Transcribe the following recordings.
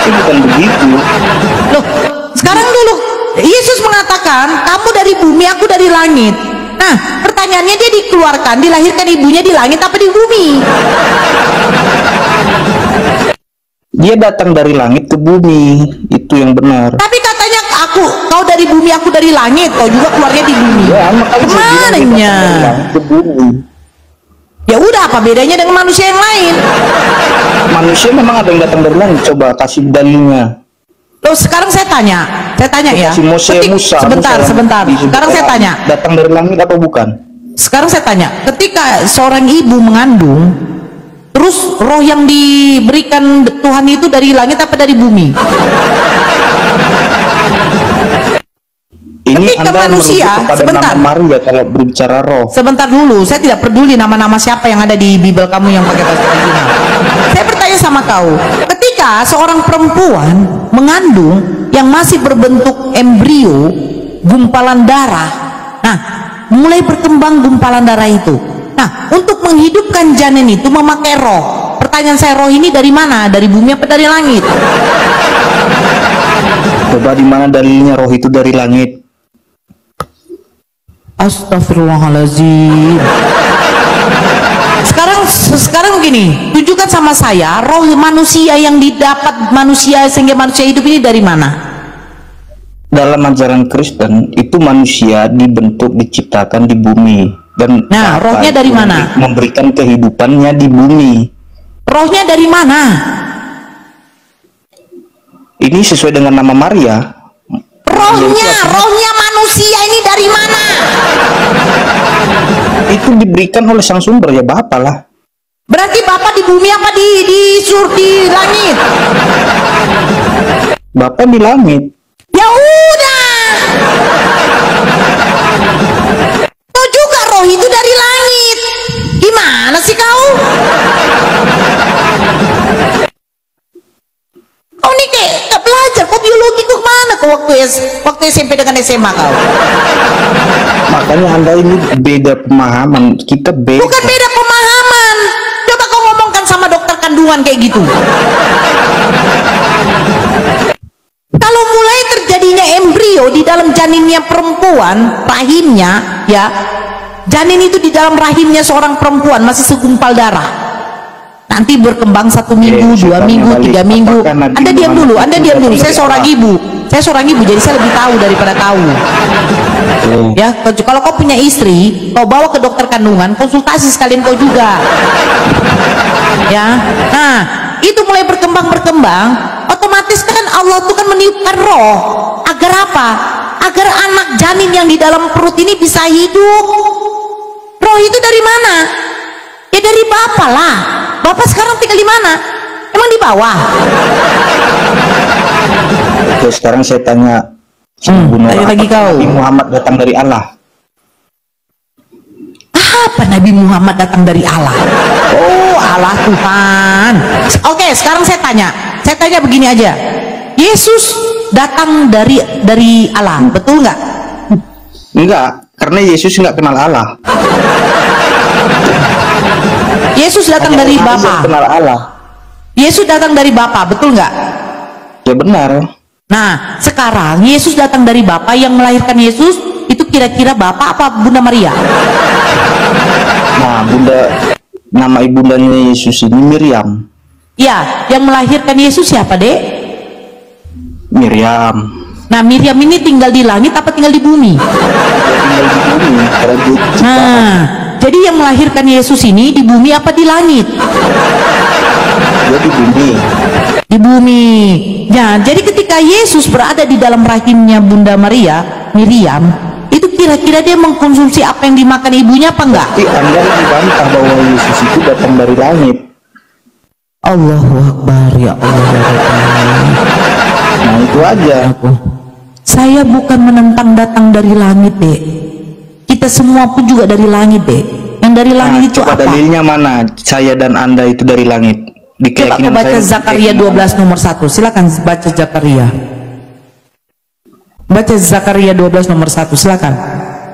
Tapi bukan begitu. Loh, sekarang dulu Yesus mengatakan, kamu dari bumi, aku dari langit. Nah, pertanyaannya, dia dikeluarkan, dilahirkan ibunya di langit apa di bumi? Dia datang dari langit ke bumi, itu yang benar. Tapi katanya kau dari bumi, aku dari langit. Kau juga keluarnya di bumi. Ya, Kemananya? Ke bumi. Ya udah, apa bedanya dengan manusia yang lain? Manusia memang ada yang datang dari langit. Coba kasih dalilnya. Loh, sekarang saya tanya ya. Musa. Sebentar. Sekarang saya tanya. Datang dari langit apa bukan? Sekarang saya tanya, ketika seorang ibu mengandung, terus roh yang diberikan Tuhan itu dari langit apa dari bumi? Ini ketika Anda manusia, sebentar. Nama Maria kalau berbicara roh. Sebentar dulu, saya tidak peduli nama-nama siapa yang ada di Bible kamu yang pakai bahasa original. Saya bertanya sama kau, ketika seorang perempuan mengandung yang masih berbentuk embrio, gumpalan darah, nah, mulai berkembang gumpalan darah itu. Nah, untuk menghidupkan janin itu memakai roh. Pertanyaan saya, roh ini dari mana? Dari bumi apa dari langit? Coba di mana dalilnya roh itu dari langit? Astagfirullahaladzim. Sekarang begini, tunjukkan sama saya roh manusia yang didapat manusia sehingga manusia hidup ini dari mana? Dalam ajaran Kristen itu manusia dibentuk, diciptakan di bumi, dan nah, rohnya dari mana? Memberikan kehidupannya di bumi. Rohnya dari mana? Ini sesuai dengan nama Maria. Rohnya manusia ini dari mana? Itu diberikan oleh sang sumber, ya Bapak lah. Berarti Bapak di bumi apa di langit? Bapak di langit. Ya udah. Kau juga roh itu dari langit. Gimana sih kau? Kau nih kayak gak belajar, kau biologi kau kemana kau waktu SMP dengan SMA kau? Makanya Anda ini beda pemahaman, kita beda. Bukan beda pemahaman. Coba kau ngomongkan sama dokter kandungan kayak gitu. Kalau mulai terjadinya embrio di dalam janinnya perempuan, rahimnya, ya, janin itu di dalam rahimnya seorang perempuan masih segumpal darah. Nanti berkembang 1 minggu, 2 minggu, 3 minggu. Anda diam dulu. Saya seorang ibu, jadi saya lebih tahu daripada tahu. Ya, kalau kau punya istri, kau bawa ke dokter kandungan, konsultasi sekalian kau juga. Ya, nah, itu mulai berkembang, otomatis kan Allah tuh kan meniupkan roh. Agar apa? Agar anak janin yang di dalam perut ini bisa hidup. Roh itu dari mana? Ya dari Bapak lah. Bapak sekarang tinggal di mana? Emang di bawah? Oke, sekarang saya tanya. Tanya lagi kau. Nabi Muhammad datang dari Allah. Apa Nabi Muhammad datang dari Allah? Oh, Allah Tuhan. Oke, sekarang saya tanya begini aja. Yesus datang dari Allah, betul nggak? Enggak, karena Yesus nggak kenal Allah. Yesus datang dari Bapa. Kenal Allah. Yesus datang dari Bapa, betul nggak? Ya benar. Nah, sekarang Yesus datang dari Bapa, yang melahirkan Yesus itu kira-kira Bapak apa Bunda Maria? Nah, nama ibundanya Yesus ini Miriam. Ya, yang melahirkan Yesus siapa, Dek? Miriam. Nah, Miriam ini tinggal di langit apa tinggal di bumi? Tinggal di bumi. Nah, jadi yang melahirkan Yesus ini di bumi apa di langit? Dia di bumi. Di bumi. Ya, jadi ketika Yesus berada di dalam rahimnya Bunda Maria, Miriam, itu kira-kira dia mengkonsumsi apa yang dimakan ibunya apa enggak? Tapi Anda membantah bahwa Yesus itu datang dari langit. Allahu Akbar, ya Allah. Nah, itu aja. Saya bukan menentang datang dari langit, Dek. Kita semua pun juga dari langit, Dek. Yang dari langit itu apa? Dalilnya mana? Saya dan Anda itu dari langit. Coba kau baca Zakaria 12 nomor 1. Silakan baca Zakaria. Baca Zakaria 12 nomor 1, silakan.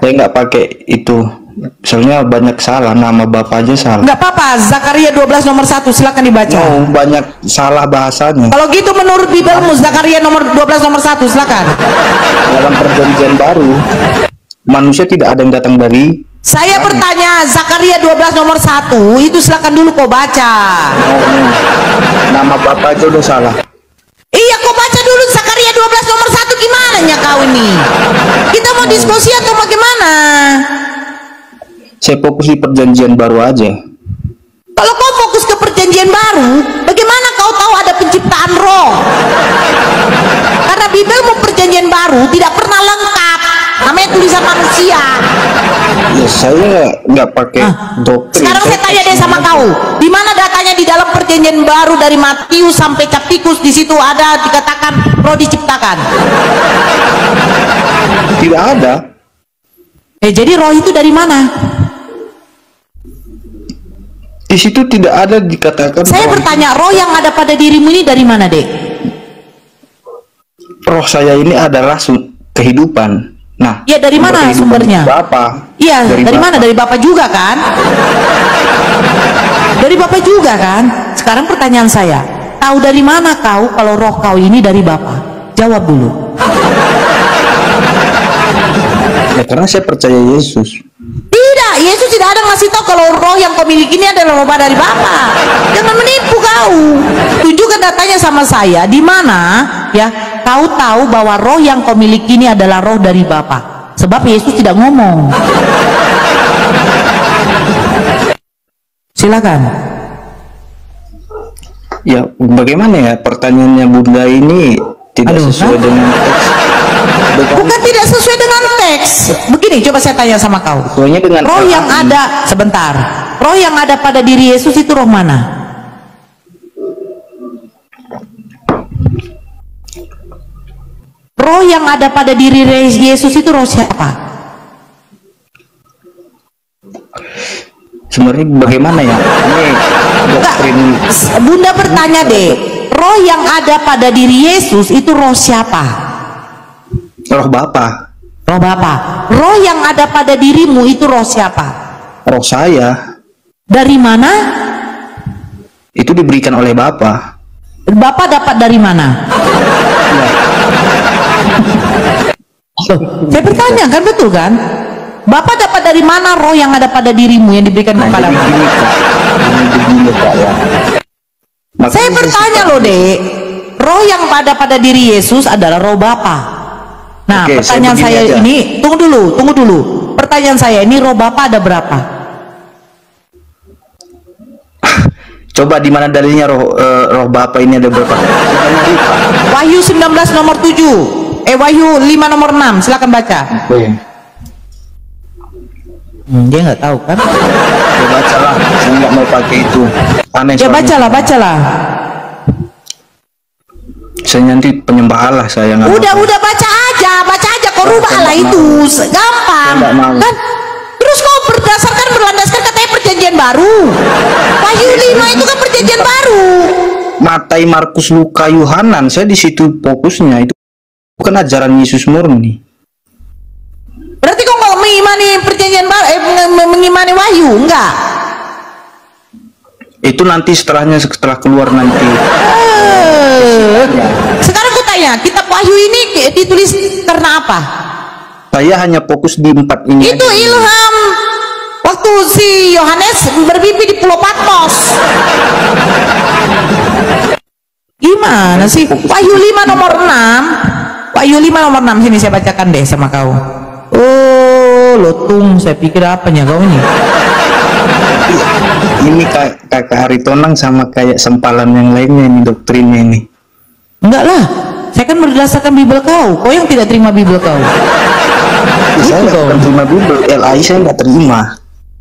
Saya nggak pakai itu Soalnya banyak salah, nama bapak aja salah. Nggak apa-apa, Zakaria 12 nomor 1 silakan dibaca. Oh, banyak salah bahasanya. Kalau gitu menurut Bibelmu Zakaria nomor 12 nomor 1 silakan. Dalam perjanjian baru, manusia tidak ada yang datang dari. Saya bertanya, Zakaria 12 nomor 1 itu silakan dulu kau baca. Nama bapak aja udah salah. Iya, kau baca dulu Zakaria 12 nomor 1 gimana ya kau ini? Kita mau diskusi atau bagaimana? Saya fokus di perjanjian baru aja. Kalau kau fokus ke perjanjian baru, bagaimana kau tahu ada penciptaan roh? Karena Bibelmu perjanjian baru tidak pernah lengkap. Namanya tulisan manusia. Ya saya nggak pakai doktrin. Sekarang saya tanya deh sama kau, di mana datanya di dalam perjanjian baru dari Matius sampai Captikus, di situ ada dikatakan roh diciptakan? Tidak ada. Jadi roh itu dari mana? Di situ tidak ada dikatakan. Saya bertanya, roh yang ada pada dirimu ini dari mana, Dek? Roh saya ini adalah kehidupan. Nah, ya dari mana sumbernya? Bapak. Iya, dari mana? Dari Bapak juga kan? Dari Bapak juga kan? Sekarang pertanyaan saya, tahu dari mana kau kalau roh kau ini dari Bapak? Jawab dulu. Ya karena saya percaya Yesus. Tidak, Yesus tidak ada ngasih tahu kalau roh yang kau miliki ini adalah roh dari Bapa. Jangan menipu kau. Tunjukkan datanya sama saya, di mana ya kau tahu bahwa roh yang kau miliki ini adalah roh dari Bapa. Sebab Yesus tidak ngomong. Silakan. Ya bagaimana ya pertanyaannya Bunda ini tidak sesuai dengan teks. Bukan tidak sesuai dengan teks. Begini, coba saya tanya sama kau. Dengan roh yang ada, sebentar. Roh yang ada pada diri Yesus itu roh mana? Roh yang ada pada diri Yesus itu roh siapa? Sebenarnya bagaimana ya? Ini doktrin. Bunda bertanya deh, roh yang ada pada diri Yesus itu roh siapa? Roh Bapa. Roh Bapa. Roh yang ada pada dirimu itu roh siapa? Roh saya. Dari mana? Itu diberikan oleh Bapa. Bapa dapat dari mana? Ya. Saya bertanya kan, betul kan? Bapak dapat dari mana roh yang ada pada dirimu yang diberikan kepada Bapak? Saya bertanya loh, Dek. Roh yang pada diri Yesus adalah roh Bapa. Nah, oke, pertanyaan saya ini, tunggu dulu. Pertanyaan saya ini, roh Bapa ada berapa? Coba di mana dalilnya roh Bapa ini ada berapa? Wahyu 19 nomor 7. Wahyu 5 nomor 6. Silakan baca. Dia nggak tahu kan? Ya bacalah, saya nggak mau pakai itu. Aneh. Ya bacalah. Saya nanti penyembah Allah saya nggak. Udah baca aja. Kau rubah Allah itu gampang kan? Terus kau berlandaskan katanya perjanjian baru. Wahyu 5 itu kan perjanjian baru. Matai, Markus, Luka, Yohanan, saya di situ fokusnya. Itu bukan ajaran Yesus murni. Berarti kau nggak mengimani perjanjian baru, mengimani Wahyu, enggak? Itu nanti setelah keluar nanti. Sekarang aku tanya, kitab Wahyu ini ditulis karena apa? Saya hanya fokus di 4 ini. Itu ilham waktu si Yohanes bermimpi di Pulau Patmos. Gimana sih? Wahyu 5 nomor 6. Wahyu 5 nomor 6 sini saya bacakan deh sama kau. Oh, lotung, saya pikir apanya kau ini? Ini kakak Haritonang sama kayak sempalan yang lainnya ini doktrinnya ini. Enggak lah, saya kan berdasarkan Bibel kau yang tidak terima Bibel kau. Saya nggak terima Bibel, LAI saya nggak terima.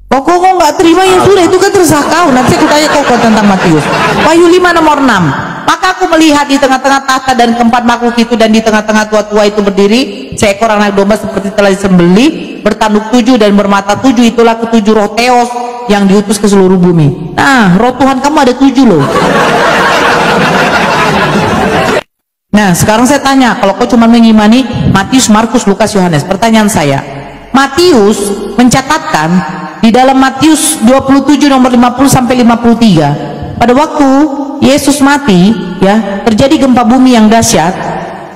Kok nggak terima ya sudah, itu kan terserah kau. Nanti aku tanya kau tentang Matius. Wahyu 5 nomor 6. Maka aku melihat di tengah-tengah tahta dan keempat makhluk itu, dan di tengah-tengah tua-tua itu berdiri seekor anak domba seperti telah disembelih, bertanduk 7 dan bermata 7. Itulah ketujuh roh Theos yang diutus ke seluruh bumi. Nah, roh Tuhan kamu ada 7 loh. Nah, sekarang saya tanya, kalau kau cuma mengimani Matius, Markus, Lukas, Yohanes, pertanyaan saya, Matius mencatatkan di dalam Matius 27 nomor 50 sampai 53, pada waktu Yesus mati, ya, terjadi gempa bumi yang dahsyat.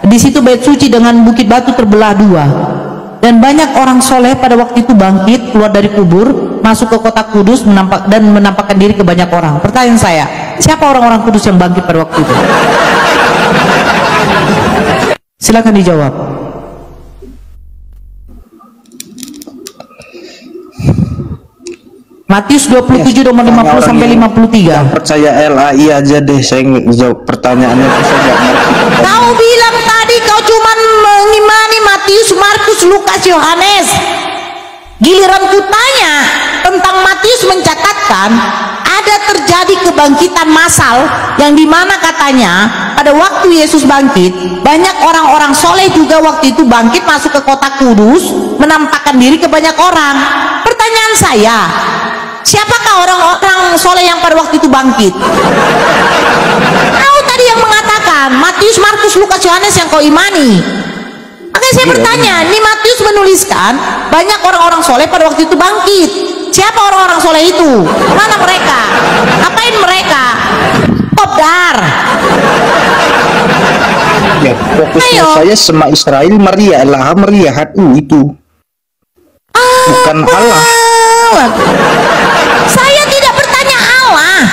Di situ bait suci dengan bukit batu terbelah dua. Dan banyak orang soleh pada waktu itu bangkit keluar dari kubur, masuk ke kota kudus, dan menampakkan diri ke banyak orang. Pertanyaan saya, siapa orang-orang kudus yang bangkit pada waktu itu? Silakan dijawab. Matius 27 nomor 50 sampai 53. Yang percaya LAI aja deh, saya jawab pertanyaannya, saya nggak ngerti. Kau bilang tadi kau cuman mengimani Matius, Markus, Lukas, Yohanes. Giliran kutanya tentang Matius mencatatkan ada terjadi kebangkitan massal yang dimana katanya pada waktu Yesus bangkit, banyak orang-orang soleh juga waktu itu bangkit masuk ke kota kudus, menampakkan diri ke banyak orang. Pertanyaan saya, siapakah orang-orang soleh yang pada waktu itu bangkit? Kau tadi yang mengatakan Matius, Markus, Lukas, Yohanes yang kau imani. Makanya saya bertanya, ini Matius menuliskan banyak orang-orang soleh pada waktu itu bangkit. Siapa orang-orang soleh itu? Mana mereka? Ngapain mereka? Kopdar. Ya, fokusnya saya sama Israel, Maria, Elah, Maria, HU itu. Bukan Allah. Saya tidak bertanya Allah.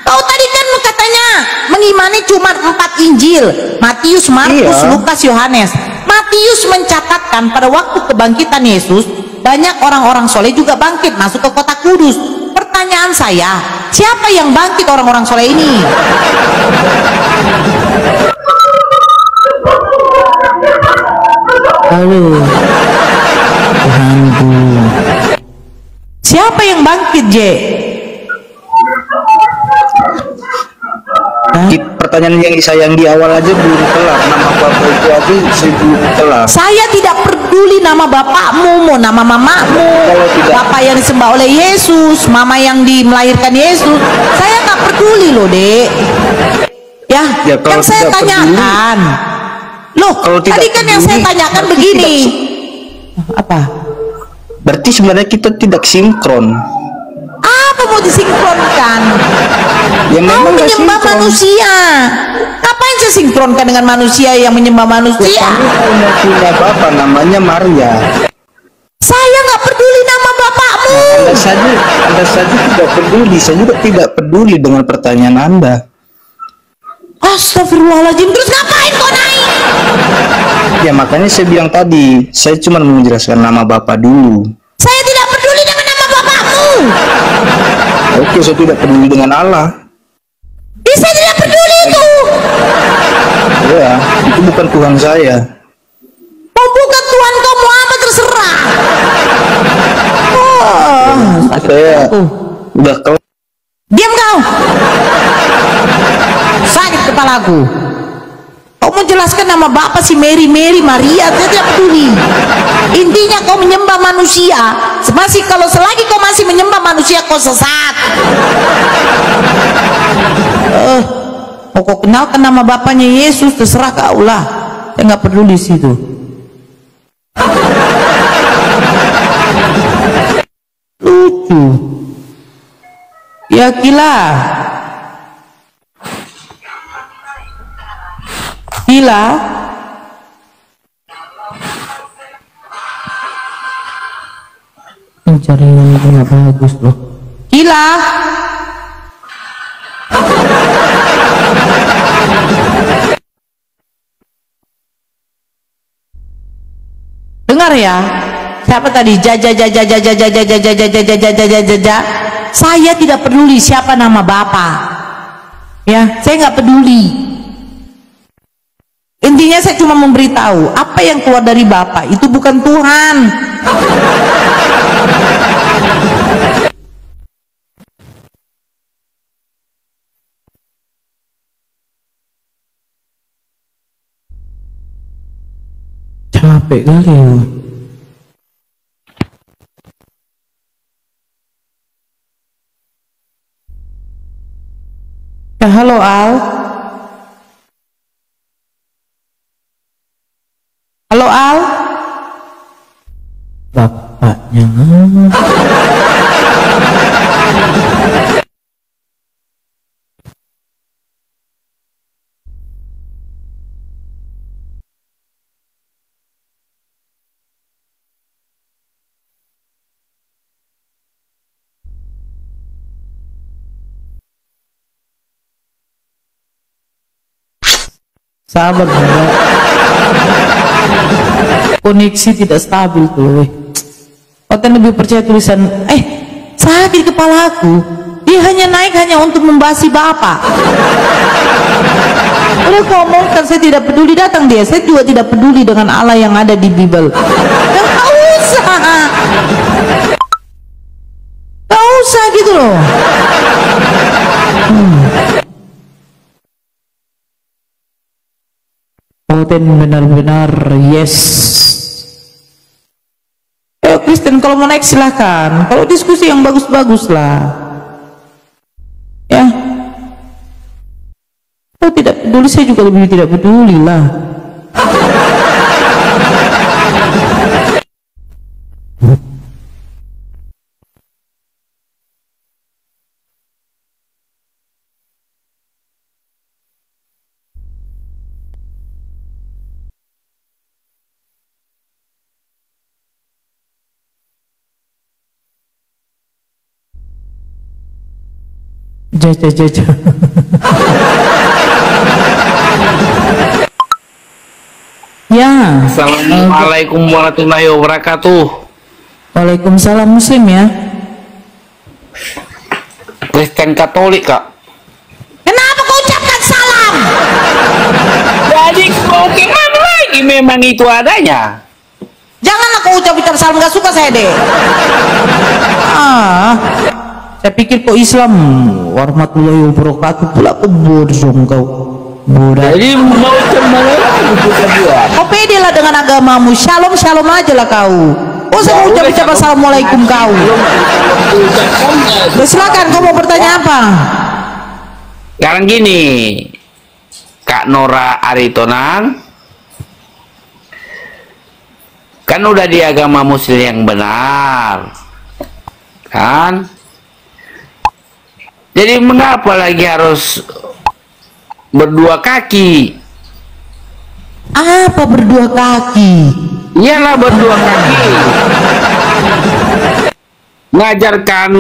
Kau tadi kan katanya mengimani cuma 4 Injil, Matius, Markus, Lukas, Yohanes. Matius mencatatkan pada waktu kebangkitan Yesus, banyak orang-orang soleh juga bangkit masuk ke kota kudus. Pertanyaan saya, siapa yang bangkit orang-orang soleh ini? Halo Tuhanku, siapa yang bangkit, J? Pertanyaan yang di awal aja belum kelar, nama bapak itu aja saya belum kelar. Saya tidak peduli nama bapakmu, mau nama mamamu, bapak yang disembah oleh Yesus, mama yang melahirkan Yesus, saya nggak peduli loh, Dek. Ya yang saya tanyakan peduli, loh tadi kan yang saya tanyakan begini, apa? Berarti sebenarnya kita tidak sinkron. Apa mau disinkronkan? Ya, mau menyembah manusia. Ngapain saya sinkronkan dengan manusia yang menyembah manusia? Ya, punya bapak namanya Maria. Saya nggak peduli nama bapakmu. Anda saja tidak peduli. Saya juga tidak peduli dengan pertanyaan Anda. Astagfirullahaladzim, terus ngapain kau naik? Ya makanya saya bilang tadi, saya cuma menjelaskan nama bapak dulu. Saya tidak peduli dengan nama bapakmu. Oke, saya tidak peduli dengan Allah. Saya tidak peduli itu. Ya, itu bukan Tuhan saya. Mau bukan Tuhan kau mau apa terserah. Saya udah kau. Diam kau. Sakit kepalaku. Kau menjelaskan nama bapak si Mary, Maria, saya tidak peduli. Intinya kau menyembah manusia. Kalau selagi kau masih menyembah manusia, kau sesat. Mau kau kenalkan nama bapaknya Yesus, terserah kau lah. Saya nggak peduli situ. Lucu. Ya gila. Gila. Jaringan itu nggak bagus loh. Gila. Dengar ya. Siapa tadi? Saya tidak peduli siapa nama bapak. Ya, saya nggak peduli. Intinya saya cuma memberitahu apa yang keluar dari bapak itu bukan Tuhan. Capek kali ya. Halo Al. Halo Al. bapaknya. Sabar, bro. Koneksi tidak stabil tuh. Kau lebih percaya tulisan, sakit kepala aku. Dia hanya naik hanya untuk membasi bapak. Udah ngomong kan saya tidak peduli, datang dia. Saya juga tidak peduli dengan Allah yang ada di Bible. Gak usah. Gak usah gitu loh. Konten benar-benar yes. Kristen kalau mau naik silahkan, kalau diskusi yang bagus-bagus lah ya. Kalau tidak peduli saya juga lebih tidak peduli lah. Jaja. Ya. Assalamualaikum warahmatullahi wabarakatuh. Waalaikumsalam. Muslim ya? Kristen Katolik, Kak. Kenapa kau ucapkan salam? Jadi mau gimana lagi, memang itu adanya. Janganlah kau ucap salam, gak suka saya deh. Saya pikir kok Islam warahmatullahi wabarakatuh pula kebodohan kau. Bodoh. Jadi mau kemana lagi kita buat? Kau pede lah dengan agamamu. Shalom aja lah kau. Oh saya mau ucap assalamualaikum kau. Silakan kau mau bertanya apa? Sekarang gini, Kak Nora Aritonang kan udah di agama Muslim yang benar, kan? Jadi mengapa lagi harus berdua kaki? Apa berdua kaki? Iyalah berdua kaki. Ngajarkan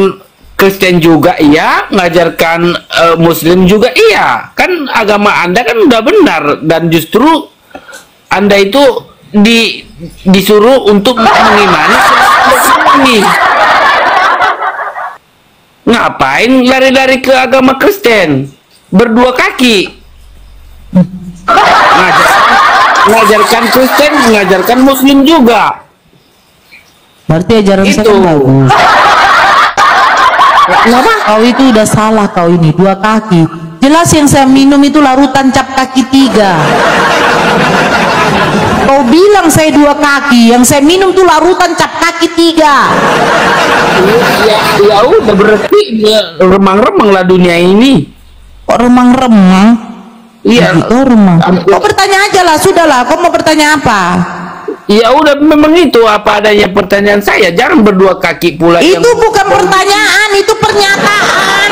Kristen juga iya, ngajarkan Muslim juga iya. Kan agama Anda kan udah benar, dan justru Anda itu disuruh untuk mengimani ini. Ngapain lari-lari ke agama Kristen? Berdua kaki. Ngajarkan Kristen, mengajarkan Muslim juga. Berarti ajaran saya kan bagus. Kenapa? Kau itu udah salah kau ini, dua kaki. Jelas yang saya minum itu larutan cap kaki 3. Kau bilang saya dua kaki, yang saya minum tuh larutan cap kaki 3. Ya udah, berarti remang-remang lah dunia ini. Kok remang-remang? Iya. Gitu, remang. Kau bertanya aja lah, sudahlah. Kau mau bertanya apa? Ya udah, memang itu apa adanya pertanyaan saya. Jangan berdua kaki pula. Itu bukan pertanyaan, itu pernyataan.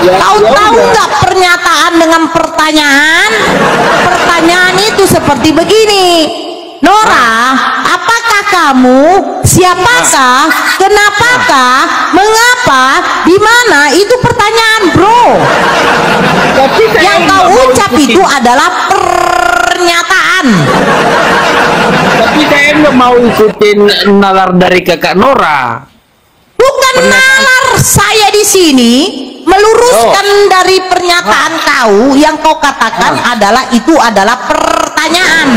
Kau tahu nggak pernyataan dengan pertanyaan? Pertanyaan itu seperti begini. Nora, apakah kamu? Siapakah? Kenapakah? Mengapa? Di mana? Itu pertanyaan, bro. Yang kau ucap itu adalah pernyataan. Tapi saya nggak mau ikutin nalar dari kakak Nora. Bukan nalar, saya di sini meluruskan dari pernyataan kau yang kau katakan adalah itu adalah pertanyaan.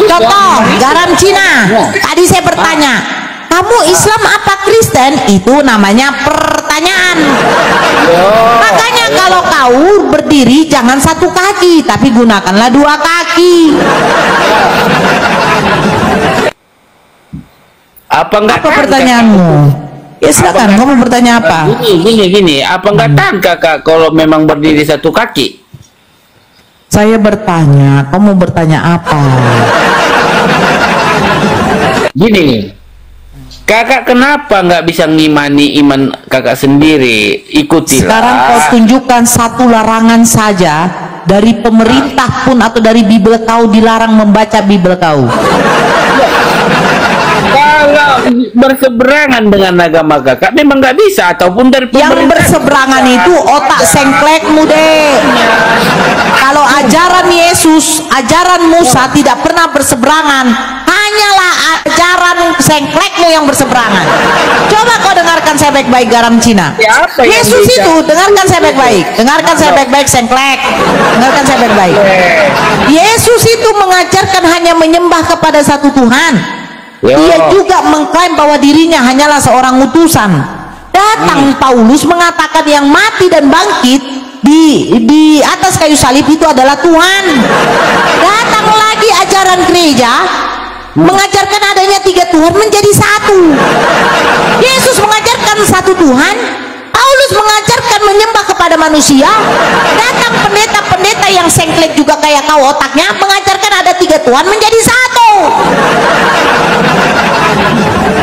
Contoh, garam Cina. Tadi saya bertanya, kamu Islam apa Kristen? Itu namanya pertanyaan. Makanya kalau kau berdiri jangan satu kaki, tapi gunakanlah dua kaki. Apa pertanyaanmu? Ya silakan, kamu bertanya apa? Gini. Apa nggak tahan kakak kalau memang berdiri satu kaki? Saya bertanya, kamu bertanya apa? Gini, kakak kenapa nggak bisa ngimani iman kakak sendiri? Ikutilah. Sekarang kau tunjukkan satu larangan saja dari pemerintah pun atau dari Bible kau dilarang membaca Bible kau. Kalau berseberangan dengan agama kakak memang nggak bisa, ataupun dari Yang pemerintah. berseberangan itu otak sengklekmu deh. Kalau ajaran Yesus, ajaran Musa tidak pernah berseberangan, hanyalah ajaran sengklekmu yang berseberangan. Coba kau dengarkan saya baik-baik, garam Cina. Siapa yang Yesus bisa? itu, dengarkan saya baik-baik, dengarkan saya baik-baik, sengklek, dengarkan saya baik-baik. Yesus itu mengajarkan hanya menyembah kepada satu Tuhan. Yo. Dia juga mengklaim bahwa dirinya hanyalah seorang utusan. Datang Paulus mengatakan yang mati dan bangkit di atas kayu salib itu adalah Tuhan. Datang lagi ajaran gereja mengajarkan adanya 3 Tuhan menjadi satu. Yesus mengajarkan satu Tuhan, Paulus mengajarkan menyembah kepada manusia. Datang pendeta-pendeta yang sengklek juga kayak kau otaknya mengajarkan ada 3 Tuhan menjadi satu.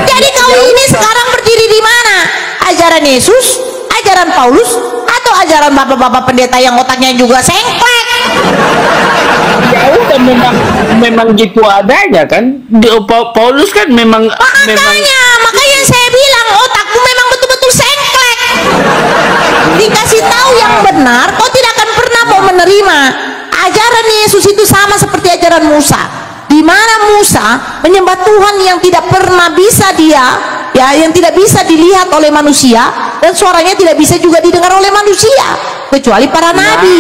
Jadi kau ini sekarang berdiri di mana? Ajaran Yesus, ajaran Paulus, atau ajaran bapak-bapak pendeta yang otaknya juga sengklek? Jauh kan memang gitu adanya kan. Paulus kan memang Makanya saya bilang otakmu memang betul-betul sengklek. Dikasih tahu yang benar, kau tidak akan pernah mau menerima. Ajaran Yesus itu sama seperti ajaran Musa, di mana Musa menyembah Tuhan yang tidak pernah bisa yang tidak bisa dilihat oleh manusia, dan suaranya tidak bisa juga didengar oleh manusia kecuali para nabi.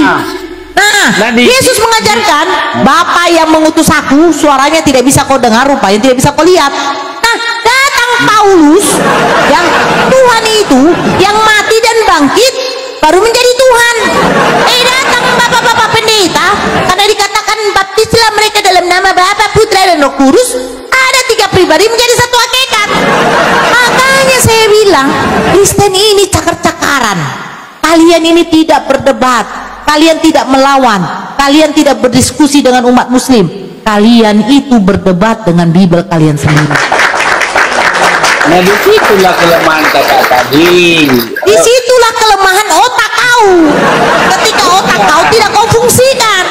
Nah, Yesus mengajarkan, Bapa yang mengutus aku, suaranya tidak bisa kau dengar, rupanya tidak bisa kau lihat. Nah, datang Paulus, yang Tuhan itu yang mati dan bangkit baru menjadi Tuhan. Datang bapak-bapak pendeta, karena dikatakan baptislah mereka dalam nama Bapa, Putra dan Roh Kudus. Ada 3 pribadi menjadi satu hakikat. Makanya saya bilang Kristen ini cakar-cakaran. Kalian ini tidak berdebat, kalian tidak melawan, kalian tidak berdiskusi dengan umat muslim, kalian itu berdebat dengan Bible kalian sendiri. Nah, disitulah kelemahan kakak tadi. Disitulah kelemahan otak kau. Ketika otak kau tidak kau fungsikan.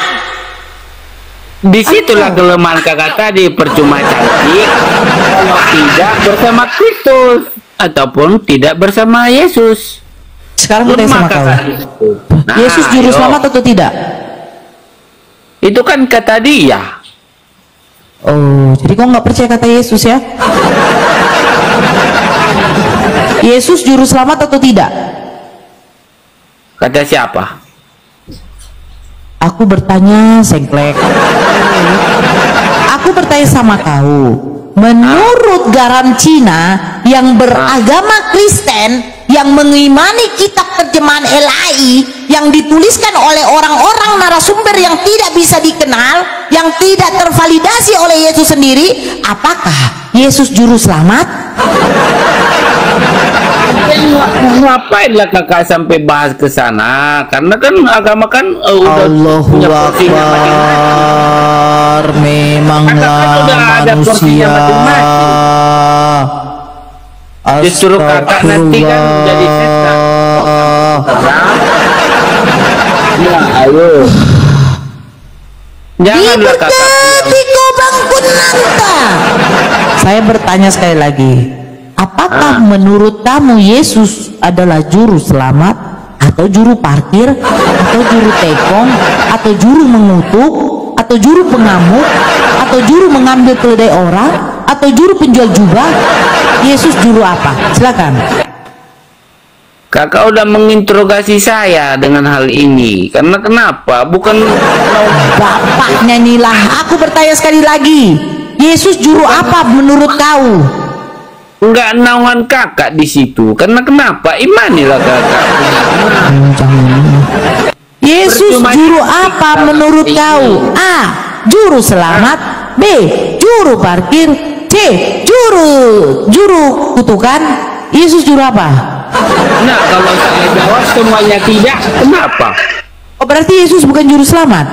Disitulah kelemahan kakak tadi. Percuma cantik kalau tidak bersama Kristus ataupun tidak bersama Yesus. Sekarang kita sama kau. Nah, Yesus juru ayo. selamat atau tidak? Itu kan kata dia. Oh, jadi kau nggak percaya kata Yesus ya? Yesus juru selamat atau tidak? Kata siapa? Aku bertanya, sengklek. Aku bertanya sama kau. Menurut garam Cina yang beragama Kristen, yang mengimani kitab terjemahan LAI yang dituliskan oleh orang-orang narasumber yang tidak bisa dikenal, yang tidak tervalidasi oleh Yesus sendiri, apakah Yesus juru selamat? Ngapainlah kakak sampai bahas ke sana? Karena kan agama kan udah punya porsinya masing-masing. Memanglah manusia. Justru kakak nanti kan jadi setan. Ya, ayo. Janganlah kakak. Diberkati kau bangkun nanta. Saya bertanya sekali lagi, apakah menurut kamu Yesus adalah juru selamat, atau juru parkir, atau juru tekong, atau juru mengutuk, atau juru pengamuk, atau juru mengambil keledai orang, atau juru penjual jubah? Yesus juru apa? Silakan. Kakak udah menginterogasi saya dengan hal ini. Karena kenapa? Bukan Bapaknya inilah. Aku bertanya sekali lagi, Yesus juru apa menurut kau? nggak naungan kakak di situ. Karena kenapa? Imanilah kakak. Yesus juru apa menurut kau? A. Juru selamat. B. Juru parkir. C. Juru kutukan. Yesus juru apa? Nah, kalau saya jawab semuanya tidak, kenapa? Oh, berarti Yesus bukan juru selamat.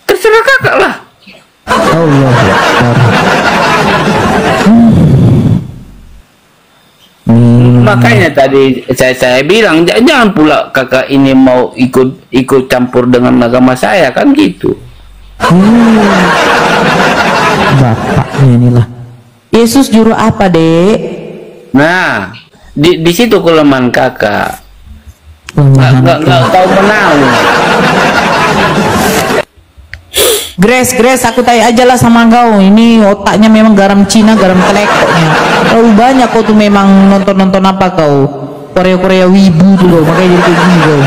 Terserah kakak lah. Allah Akbar. Makanya tadi saya bilang jangan pula kakak ini mau ikut campur dengan agama saya, kan gitu. Bapaknya inilah. Yesus juru apa, Dek? Nah, di situ kelemahan kakak. Nggak tahu menang. Grace, aku tanya aja lah sama kau. Ini otaknya memang garam Cina, garam telekoknya. Terlalu banyak kau tuh memang nonton apa kau? Korea wibu tuh loh, makanya jadi kayak gini kau.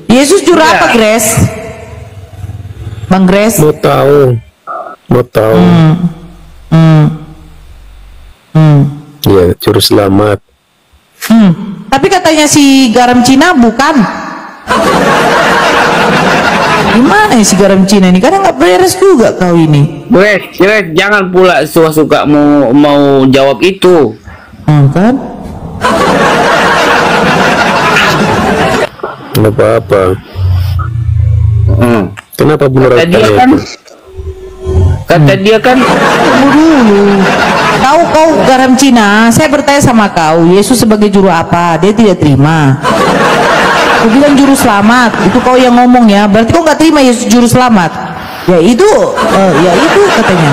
Yesus juru apa, Grace? Bang Grace? Mau tahu. Ya, juru selamat. Tapi katanya si garam Cina bukan. Gimana ya si garam Cina ini? Kadang nggak beres juga kau ini. Grace, jangan pula suka mau jawab itu. Kan? Nggak apa-apa. Kenapa menurut Kata dia kan dulu. Kau garam Cina. Saya bertanya sama kau, Yesus sebagai juru apa? Dia tidak terima. Aku bilang juru selamat, itu kau yang ngomong ya. Berarti kau nggak terima Yesus juru selamat? Ya itu katanya.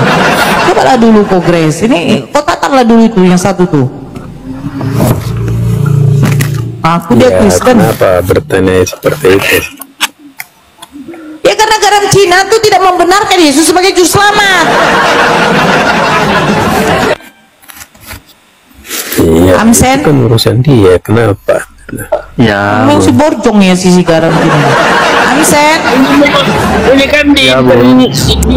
Cobalah dulu kau Grace. Ini kau tatarlah dulu itu yang satu tuh. Aku dia Kristen. Kenapa bertanya seperti itu? Ya karena garam Cina tuh tidak membenarkan Yesus sebagai juru selamat. Iya. Amsen. Itu kan urusan dia. Kenapa? Ya, Memang si borjong ya si garam Cina. Amsen. ini kan di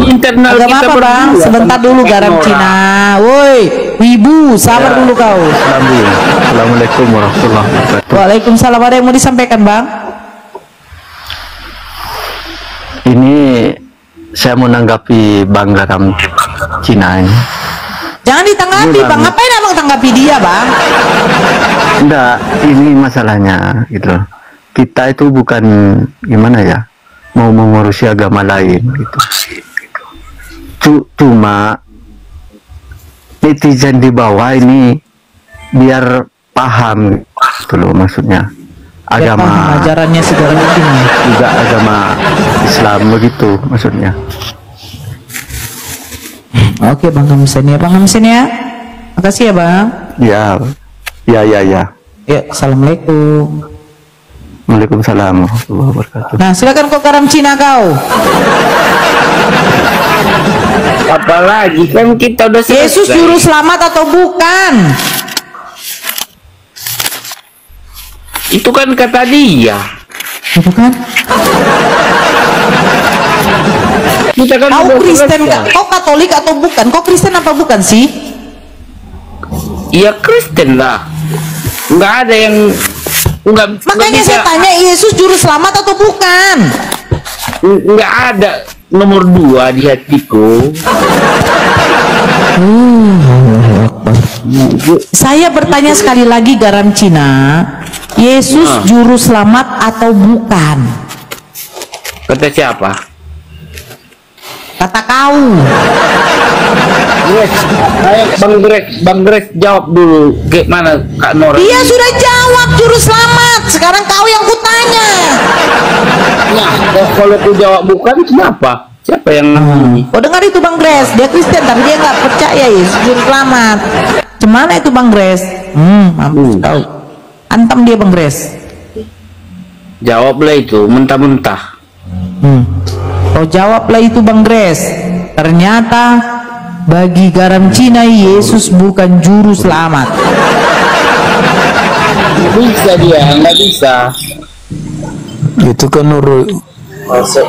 internal Agak kita apa bang? berdua. Sebentar dulu garam Cina. Woi, wibu, sabar dulu kau. Assalamualaikum warahmatullahi wabarakatuh. Waalaikumsalam. Ada yang mau disampaikan bang? Ini saya menanggapi Bang Garam Cina ini. Jangan ditanggapi bang. Ngapain abang tanggapi dia bang? Enggak, ini masalahnya gitu. Kita itu bukan gimana ya, mau mengurusi agama lain gitu. Cuma netizen di bawah ini biar paham gitu loh maksudnya. Biar Agama paham ajarannya si garam Cina. juga agama Islam begitu maksudnya. Oke bang Amsen ya, bang Amsen ya. Makasih ya bang. Ya. Ya, assalamualaikum. Waalaikumsalam warahmatullahi wabarakatuh. Nah silakan kau garam Cina kau. Apalagi kan kita udah selesai. Yesus juru selamat atau bukan? Itu kan kata dia. Itu kan? Kita kan Kau udah Kristen, selesai. kau Katolik atau bukan? Kau Kristen apa bukan sih? Iya Kristen lah. Nggak ada yang Makanya saya tanya Yesus juru selamat atau bukan? nggak ada nomor 2 di hatiku. Saya bertanya sekali lagi garam Cina, Yesus juru selamat atau bukan? Kata siapa? Kata kau. Yes. Ayo Bang Greg jawab dulu. Gimana Kak Nora? Dia sudah jawab juru selamat. Sekarang kau yang kutanya. Nah, kalau aku jawab bukan, kenapa? Siapa yang Kau dengar itu Bang Grace, dia Kristen tapi dia nggak percaya Yesus juru selamat. Cemana itu Bang Grace? Mampus kau. Antam dia Bang Grace. jawablah itu mentah-mentah. Kau jawablah itu Bang Grace. Ternyata bagi garam Cina Yesus bukan juru selamat. Nggak bisa dia, nggak bisa. Itu kan Masuk.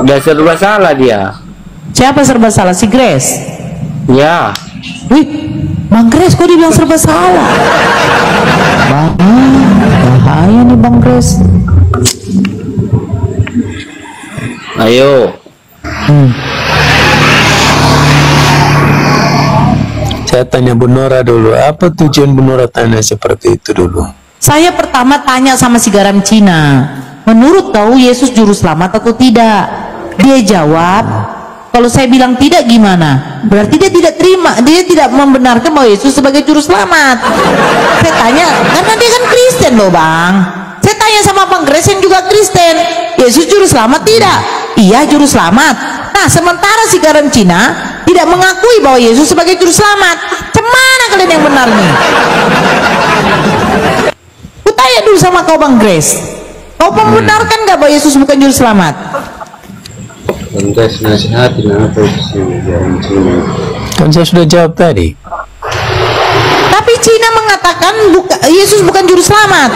Udah serba salah dia. Siapa serba salah? Si Grace? Ya. Wih, Bang Grace kok dibilang serba salah? Bahaya nih Bang Grace. Ayo. saya tanya Bu Nora dulu, apa tujuan Bu Nora tanya seperti itu dulu? Saya pertama tanya sama si garam Cina, menurut kau Yesus juru selamat atau tidak? Dia jawab, kalau saya bilang tidak gimana? Berarti dia tidak terima, dia tidak membenarkan bahwa Yesus sebagai juru selamat. Saya tanya, karena dia kan Kristen loh bang. Saya tanya sama Bang Grace yang juga Kristen, Yesus juru selamat tidak? Iya juru selamat. Nah sementara si garam Cina tidak mengakui bahwa Yesus sebagai juru selamat. Cemana kalian yang benar nih? Tanya dulu sama kau Bang Grace, kau membenarkan nggak bahwa Yesus bukan juru selamat? Bang Grace nasihatin apa sih garam Cina? Kan saya sudah jawab tadi. Tapi Cina mengatakan Yesus bukan juru selamat.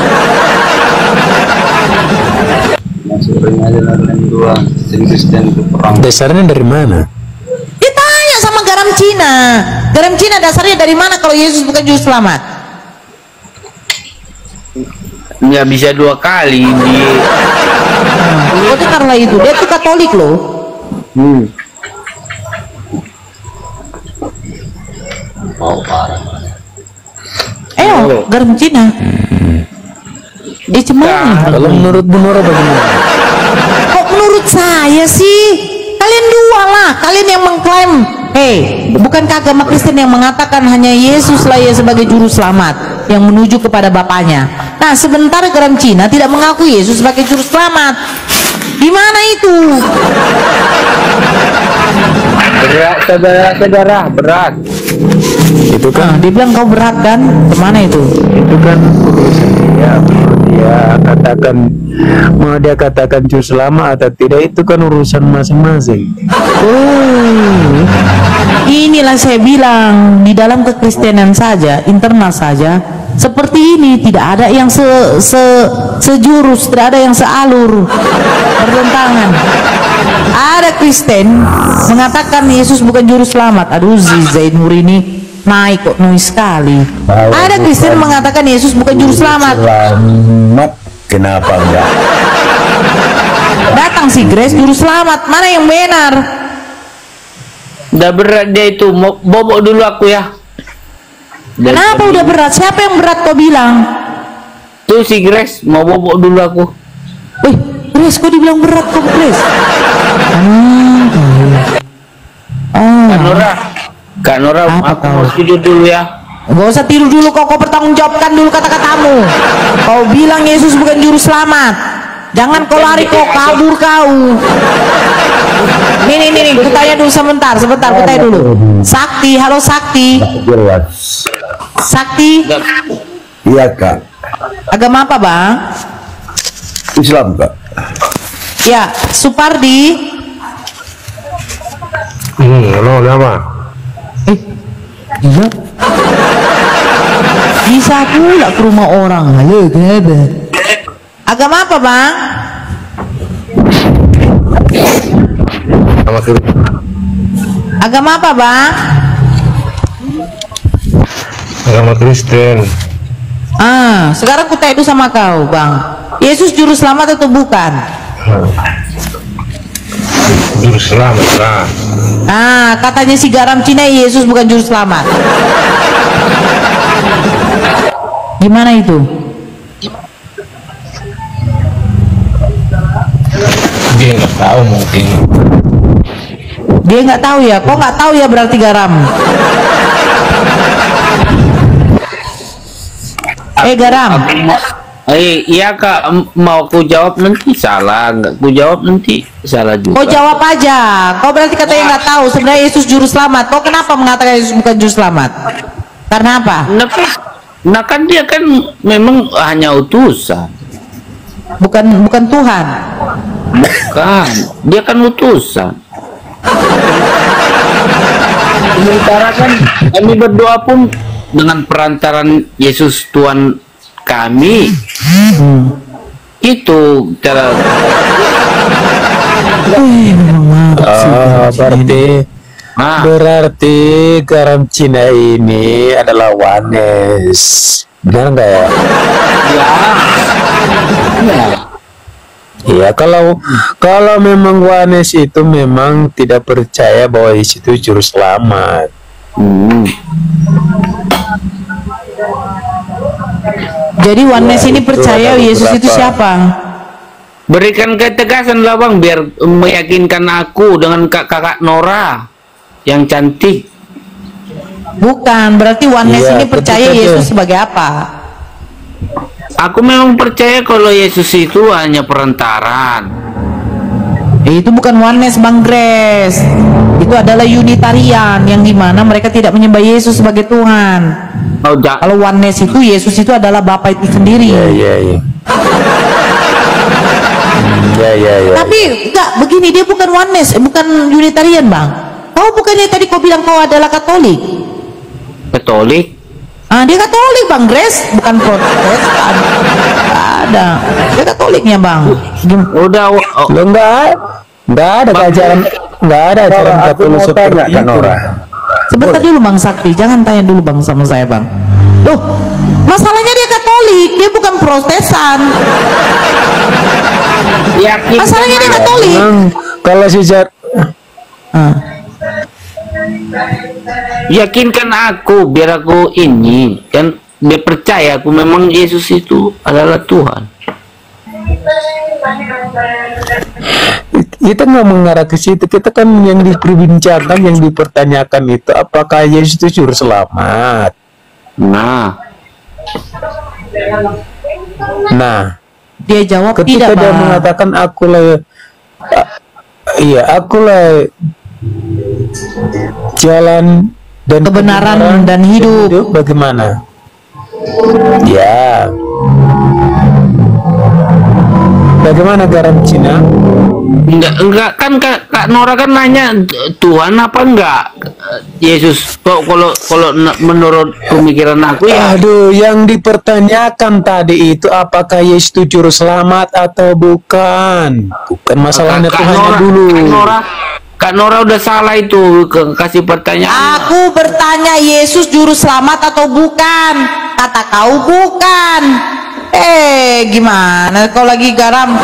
Masih ajaran dua Kristen itu perang. Dasarnya dari mana? Ditanya sama garam Cina. Garam Cina dasarnya dari mana kalau Yesus bukan juru selamat? Nggak bisa dua kali di Oh itu karena itu, dia tuh Katolik loh. Oh parah. Garam Cina. Dia cemana? Kalau menurut Bu Nora bagaimana? Kok menurut saya sih? Kalian dua lah, kalian yang mengklaim, bukankah agama Kristen yang mengatakan hanya Yesus lah ya sebagai juru selamat yang menuju kepada Bapaknya. Nah, sementara garam Cina tidak mengakui Yesus sebagai juru selamat. Di mana itu? berat, saudara, berat. Itu kan Dibilang kau berat kan? Kemana itu? kan urusan dia. Dia katakan mau dia katakan juru selamat atau tidak itu kan urusan masing-masing. Oh, inilah saya bilang di dalam kekristenan saja, internal saja, seperti ini tidak ada yang sejurus, tidak ada yang sealur, bertentangan. Ada Kristen mengatakan Yesus bukan juru selamat. Aduh, Zainur ini naik kok noise sekali. Ada Kristen mengatakan Yesus bukan juru selamat. Selamat, kenapa enggak? Datang si Grace juru selamat, mana yang benar? Udah berat dia itu, mau bobok dulu aku ya. Kenapa udah berat? Siapa yang berat kau bilang? Tuh si Grace mau bobok dulu aku. Wih, Grace kok dibilang berat kok Grace? Kak Nora, Apa aku kau? mau tidur dulu ya. Gak usah tidur dulu kau bertanggungjawabkan dulu kata-katamu. Kau bilang Yesus bukan juru selamat. Jangan kau lari, kau kabur kau. Nih, kutanya dulu sebentar, kutanya dulu. Sakti, halo Sakti. Sakti, Iya kak, agama apa bang? Islam kak. Ya, Supardi. Halo, apa? Iya. Bisa pula ke rumah orang. Halo, kenapa? Agama apa bang? Agama apa bang? Agama Kristen. Sekarang aku tanya dulu sama kau bang, Yesus juru selamat atau bukan? Juru selamat lah. Katanya si garam Cina Yesus bukan juru selamat. Gimana itu? Dia nggak tahu mungkin. Dia nggak tahu ya? Kok nggak tahu ya berarti garam? Garam. Iya kak, mau aku jawab nanti salah, nggak ku jawab nanti salah juga. Kau jawab aja. Kau berarti katanya nggak tahu. Sebenarnya Yesus juru selamat. Kau kenapa mengatakan Yesus bukan juru selamat? Karena apa? Nah kan dia kan memang hanya utusan. Bukan Tuhan. Bukan, dia kan utusan. Sementara kan kami berdoa pun dengan perantaran Yesus Tuhan kami. Itu cara. Berarti garam Cina ini adalah Wanes. Benar nggak ya? Iya, kalau memang Wanes itu memang tidak percaya bahwa Yesus itu juru selamat. Jadi oneness ini percaya ada Yesus itu beberapa. siapa? Berikan ketegasan lah bang, biar meyakinkan aku dengan kakak Nora yang cantik. Bukan, berarti oneness Iya, ini percaya ketika Yesus dia- sebagai apa? Aku memang percaya kalau Yesus itu hanya perantaran. Itu bukan oneness Bang Grace. Itu adalah Unitarian yang dimana mereka tidak menyembah Yesus sebagai Tuhan. Oh, Kalau oneness itu Yesus itu adalah Bapa itu sendiri. Iya. Ya. Tapi enggak begini, dia bukan oneness, bukan Unitarian Bang. Kau bukannya tadi kau bilang kau adalah Katolik? Katolik. Ah, dia Katolik Bang Grace, bukan Protestan. Ada, dia Katoliknya Bang. Udah, Lo nggak ada ajaran, nggak ada ajaran Katolik seperti itu. Sebentar dulu Bang Sakti, jangan tanya dulu Bang sama saya Bang. Loh, masalahnya dia Katolik, dia bukan Protestan. yakin Masalahnya dia Katolik. Kalau sejarah Ah. yakinkan aku biar aku ini kan dia percaya aku memang Yesus itu adalah Tuhan. kita nggak mengarah ke situ, kita kan yang diperbincangkan, yang dipertanyakan itu apakah Yesus itu juru selamat. Nah, Dia jawab ketika tidak dia Bang. mengatakan akulah jalan dan Kebenaran dan hidup. bagaimana? Ya. Bagaimana garansinya? Enggak kan Kak Nora kan nanya Tuhan apa enggak Yesus. Kalau menurut pemikiran aku ya Aduh, yang dipertanyakan tadi itu apakah Yesus itu juru selamat atau bukan? Bukan masalahnya Tuhannya dulu. Kak Nora udah salah itu kasih pertanyaan. Aku bertanya Yesus juru selamat atau bukan? Kata kau bukan. Gimana kau lagi garam?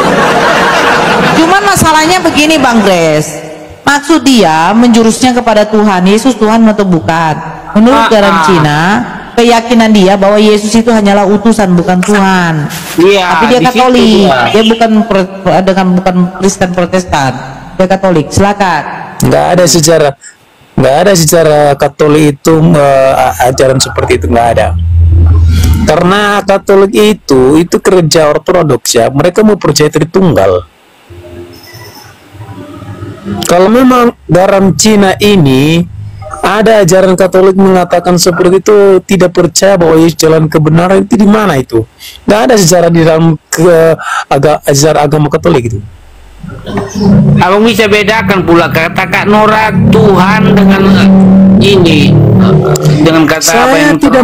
Cuman masalahnya begini Bang Grace. Maksud dia menjurusnya kepada Tuhan. Yesus Tuhan atau bukan? Menurut garam Cina, keyakinan dia bahwa Yesus itu hanyalah utusan bukan Tuhan. Iya, Tapi dia di situ Katolik. dia. Dia bukan bukan Kristen Protestan. Dia Katolik. Silakan. Nggak ada sejarah Katolik itu ajaran seperti itu, nggak ada. Karena Katolik itu kerja ortodoks ya, mereka mau percaya Tritunggal. Kalau memang garam Cina ini ada ajaran Katolik mengatakan seperti itu, tidak percaya bahwa Yesus jalan kebenaran, itu di mana itu? Nggak ada sejarah di dalam ajaran agama Katolik itu. Abang bisa bedakan pula kata Kak Nora Tuhan dengan ini dengan kata apa Saya yang tidak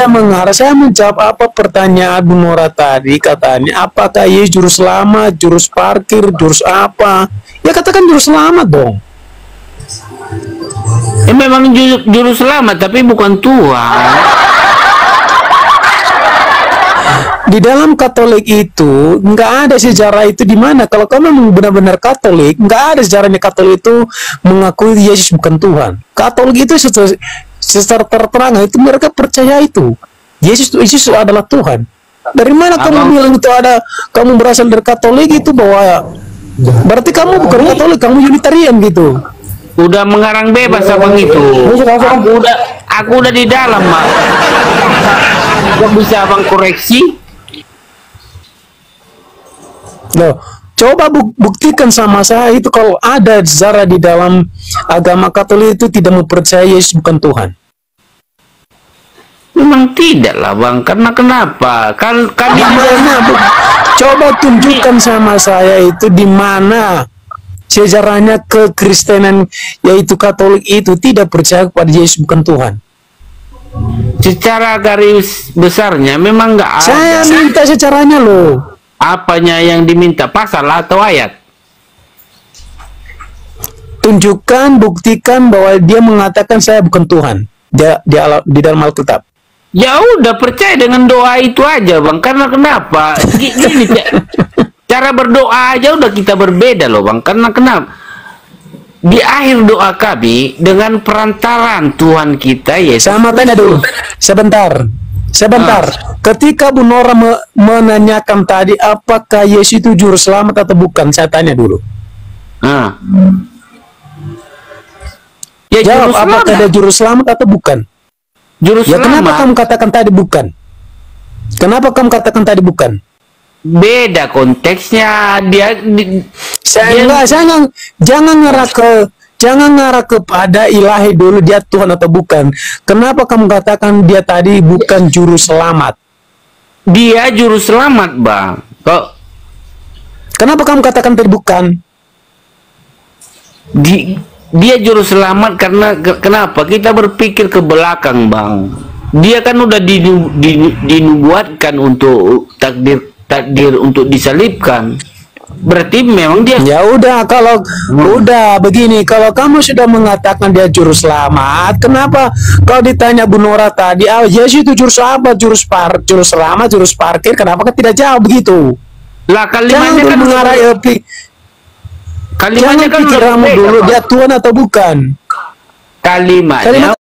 mengarah. Saya menjawab apa pertanyaan Bu Nora tadi, katanya apakah Yesus juru selamat, jurus parkir, jurus apa? Ya katakan juru selamat dong. memang juru selamat tapi bukan Tuhan. Di dalam Katolik itu nggak ada sejarah itu di mana. Kalau kamu memang benar-benar Katolik, nggak ada sejarahnya Katolik itu mengakui Yesus bukan Tuhan. Katolik itu secara terang itu mereka percaya itu Yesus adalah Tuhan. Dari mana kamu bilang itu ada? Kamu berasal dari Katolik itu bahwa berarti kamu bukan Katolik, kamu Unitarian gitu. Udah mengarang bebas abang itu. Aku udah di dalam mak. Kok bisa abang koreksi? Loh, coba buktikan sama saya itu kalau ada sejarah di dalam agama Katolik itu tidak mempercaya Yesus bukan Tuhan. Memang tidak lah bang. Karena kenapa? Kami Coba tunjukkan sama saya itu di mana sejarahnya kekristenan yaitu Katolik itu tidak percaya kepada Yesus bukan Tuhan. secara garis besarnya memang nggak ada. Saya minta secaranya loh. Apanya yang diminta, pasal atau ayat? Tunjukkan, buktikan bahwa dia mengatakan saya bukan Tuhan di dalam Alkitab. Ya udah, percaya dengan doa itu aja bang. Karena kenapa? Gini, cara berdoa aja udah kita berbeda loh bang. Karena kenapa? Di akhir doa kami dengan perantaran Tuhan kita Yesus. Sama tanya dulu, sebentar. Sebentar, ketika Bu Nora menanyakan tadi apakah Yesus itu juru selamat atau bukan, saya tanya dulu. Ya, Jawab, apakah dia juru selamat atau bukan? Juru Ya, selamat. kenapa kamu katakan tadi bukan? Kenapa kamu katakan tadi bukan? Beda konteksnya dia. Jangan ngarah kepada ilahi dulu, dia Tuhan atau bukan. Kenapa kamu katakan dia tadi bukan juru selamat? Dia juru selamat, Bang. Kok Kenapa kamu katakan tadi bukan? dia juru selamat karena kenapa? Kita berpikir ke belakang, Bang. Dia kan udah dinubuatkan untuk takdir untuk disalibkan. Berarti memang dia. Ya udah, kalau udah begini, kalau kamu sudah mengatakan dia juru selamat, kenapa kalau ditanya Bu Nora tadi, Yesus itu juru selamat, juru selamat, juru parkir, kenapa kan tidak jawab begitu? Lah kalimatnya Jangan kan mengarah kalimatnya kan pikir kamu dulu dia Tuhan atau bukan. kalimatnya